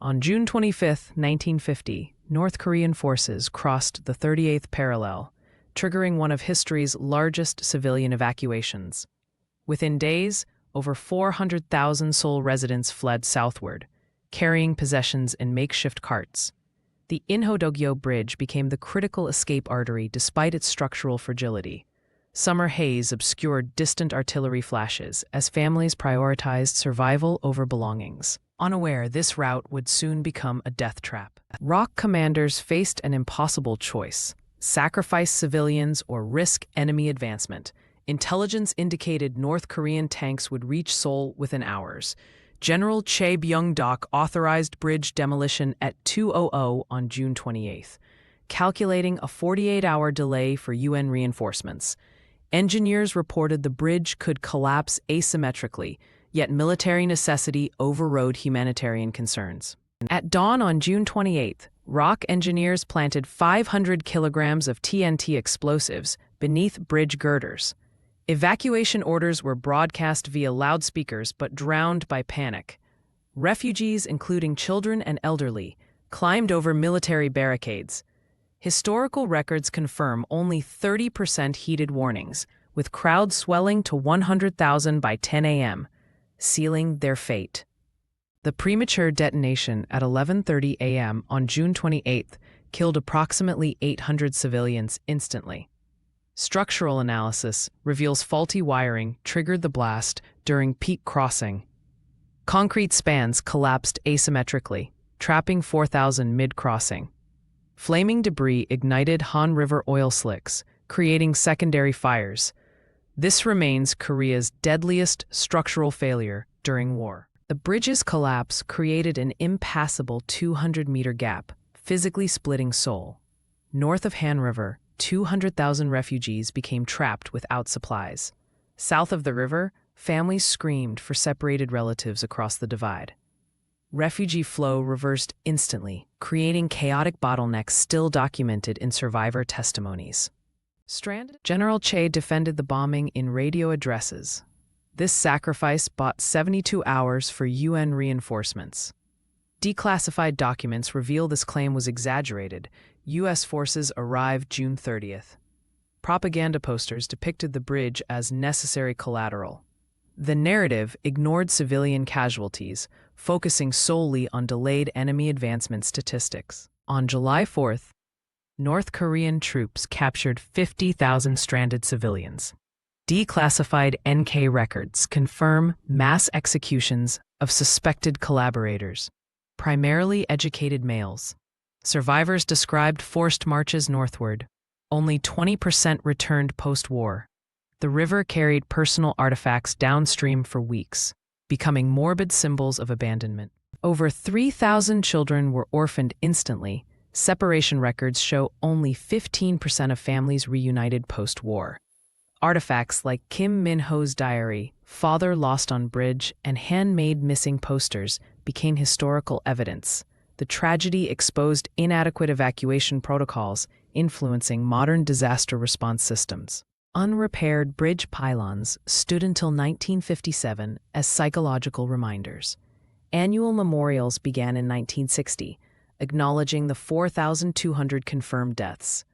On June 25, 1950, North Korean forces crossed the 38th parallel, triggering one of history's largest civilian evacuations. Within days, over 400,000 Seoul residents fled southward, carrying possessions in makeshift carts. The Inhodogyo Bridge became the critical escape artery despite its structural fragility. Summer haze obscured distant artillery flashes as families prioritized survival over belongings. Unaware this route would soon become a death trap. ROK commanders faced an impossible choice: sacrifice civilians or risk enemy advancement. Intelligence indicated North Korean tanks would reach Seoul within hours. General Chae Byung-dok authorized bridge demolition at 2:00 on June 28, calculating a 48-hour delay for UN reinforcements. Engineers reported the bridge could collapse asymmetrically, yet military necessity overrode humanitarian concerns. At dawn on June 28, ROK engineers planted 500 kilograms of TNT explosives beneath bridge girders. Evacuation orders were broadcast via loudspeakers but drowned by panic. Refugees, including children and elderly, climbed over military barricades. Historical records confirm only 30% heeded warnings, with crowds swelling to 100,000 by 10 a.m., sealing their fate. The premature detonation at 11:30 a.m. on June 28 killed approximately 800 civilians instantly. Structural analysis reveals faulty wiring triggered the blast during peak crossing. Concrete spans collapsed asymmetrically, trapping 4,000 mid-crossing. Flaming debris ignited Han River oil slicks, creating secondary fires. This remains Korea's deadliest structural failure during war. The bridge's collapse created an impassable 200-meter gap, physically splitting Seoul. North of Han River, 200,000 refugees became trapped without supplies. South of the river, families screamed for separated relatives across the divide. Refugee flow reversed instantly, creating chaotic bottlenecks still documented in survivor testimonies. General Chae defended the bombing in radio addresses. This sacrifice bought 72 hours for UN reinforcements. Declassified documents reveal this claim was exaggerated. U.S. forces arrived June 30th. Propaganda posters depicted the bridge as necessary collateral. The narrative ignored civilian casualties, focusing solely on delayed enemy advancement statistics. On July 4th, North Korean troops captured 50,000 stranded civilians. Declassified NK records confirm mass executions of suspected collaborators, primarily educated males. Survivors described forced marches northward. Only 20% returned post-war. The river carried personal artifacts downstream for weeks, becoming morbid symbols of abandonment. Over 3,000 children were orphaned instantly. Separation records show only 15% of families reunited post-war. Artifacts like Kim Min-ho's diary, Father Lost on Bridge, and handmade missing posters became historical evidence. The tragedy exposed inadequate evacuation protocols influencing modern disaster response systems. Unrepaired bridge pylons stood until 1957 as psychological reminders. Annual memorials began in 1960, acknowledging the 4,200 confirmed deaths.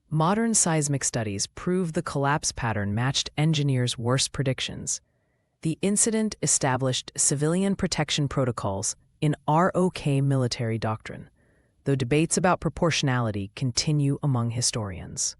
Modern seismic studies prove the collapse pattern matched engineers' worst predictions. The incident established civilian protection protocols in ROK military doctrine, though debates about proportionality continue among historians.